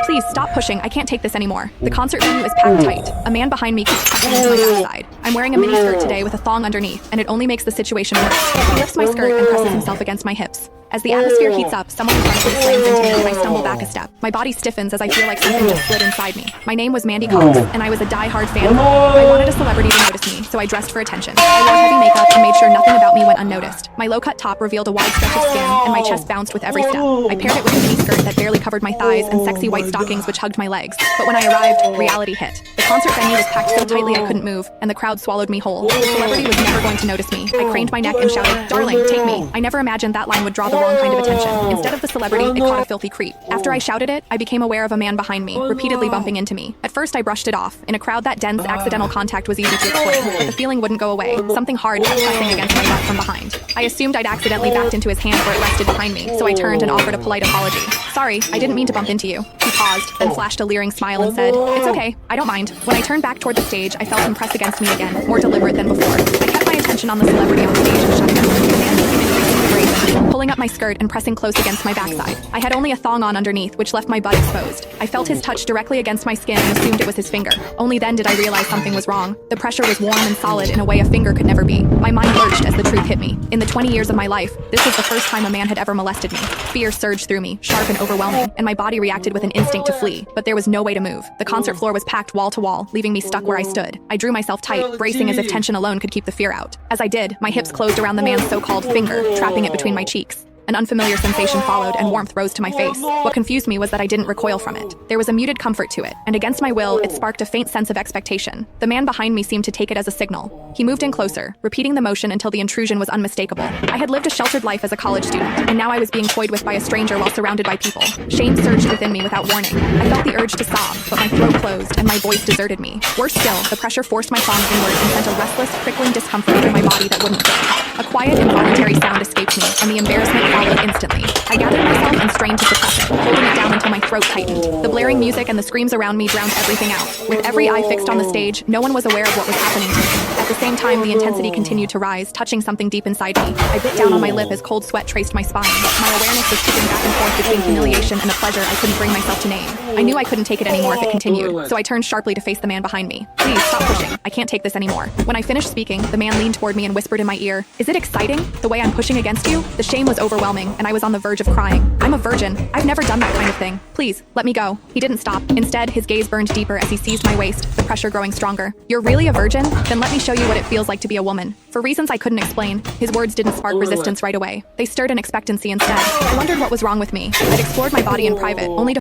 Please stop pushing. I can't take this anymore. The concert venue is packed tight. A man behind me keeps pressing into my backside. I'm wearing a miniskirt today with a thong underneath, and it only makes the situation worse. He lifts my skirt and presses himself against my hips. As the atmosphere heats up, someone in front of me slams into me and I stumble back a step. My body stiffens as I feel like something just slid inside me. My name was Mandy Cox, and I was a die-hard fan. I wanted a celebrity to notice me, so I dressed for attention. I wore heavy makeup and made sure nothing about me went unnoticed. My low-cut top revealed a wide stretch of skin, and my chest bounced with every step. I paired it with a miniskirt that barely covered my thighs and sexy white stockings which hugged my legs. But when I arrived, reality hit. The concert venue was packed so tightly I couldn't move, and the crowd swallowed me whole. The celebrity was never going to notice me. I craned my neck and shouted, "Darling, take me." I never imagined that line would draw the wrong kind of attention. Instead of the celebrity, it caught a filthy creep. After I shouted it, I became aware of a man behind me, repeatedly bumping into me. At first, I brushed it off. In a crowd that dense, accidental contact was easy to explain, but the feeling wouldn't go away. Something hard kept pressing against my butt from behind. I assumed I'd accidentally backed into his hand where it rested behind me, so I turned and offered a polite apology. "Sorry, I didn't mean to bump into you." He paused, then flashed a leering smile and said, "It's okay, I don't mind." When I turned back toward the stage, I felt him press against me again, more deliberate than before. I kept my attention on the celebrity on stage and shut down. The man became increasingly brazen, pulling up my skirt and pressing close against my backside. I had only a thong on underneath, which left my butt exposed. I felt his touch directly against my skin and assumed it was his finger. Only then did I realize something was wrong. The pressure was warm and solid in a way a finger could never be. My mind lurched as the truth hit me. In the 20 years of my life, this was the first time a man had ever molested me. Fear surged through me, sharp and overwhelming, and my body reacted with an instinct to flee. But there was no way to move. The concert floor was packed wall to wall, leaving me stuck where I stood. I drew myself tight, bracing as if tension alone could keep the fear out. As I did, my hips closed around the man's so-called finger, trapping it between my cheeks. An unfamiliar sensation followed, and warmth rose to my face. What confused me was that I didn't recoil from it. There was a muted comfort to it, and against my will, it sparked a faint sense of expectation. The man behind me seemed to take it as a signal. He moved in closer, repeating the motion until the intrusion was unmistakable. I had lived a sheltered life as a college student, and now I was being toyed with by a stranger while surrounded by people. Shame surged within me without warning. I felt the urge to sob, but my throat closed, and my voice deserted me. Worse still, the pressure forced my palms inward and sent a restless, prickling discomfort through my body that wouldn't fit. A quiet, involuntary sound escaped me, and the embarrassment followed instantly. I gathered myself and strained to suppress it, holding it down until my throat tightened. The blaring music and the screams around me drowned everything out. With every eye fixed on the stage, no one was aware of what was happening to me. At the same time, the intensity continued to rise, touching something deep inside me. I bit down on my lip as cold sweat traced my spine. My awareness was tipping back and forth between humiliation and a pleasure I couldn't bring myself to name. I knew I couldn't take it anymore if it continued, so I turned sharply to face the man behind me. "Please, stop pushing. I can't take this anymore." When I finished speaking, the man leaned toward me and whispered in my ear, "Is it exciting, the way I'm pushing against you?" The shame was overwhelming, and I was on the verge of crying. "I'm a virgin. I've never done that kind of thing. Please, let me go." He didn't stop. Instead, his gaze burned deeper as he seized my waist, the pressure growing stronger. "You're really a virgin? Then let me show you what it feels like to be a woman." For reasons I couldn't explain, his words didn't spark resistance right away. They stirred an expectancy instead. I wondered what was wrong with me. I'd explored my body in private, only to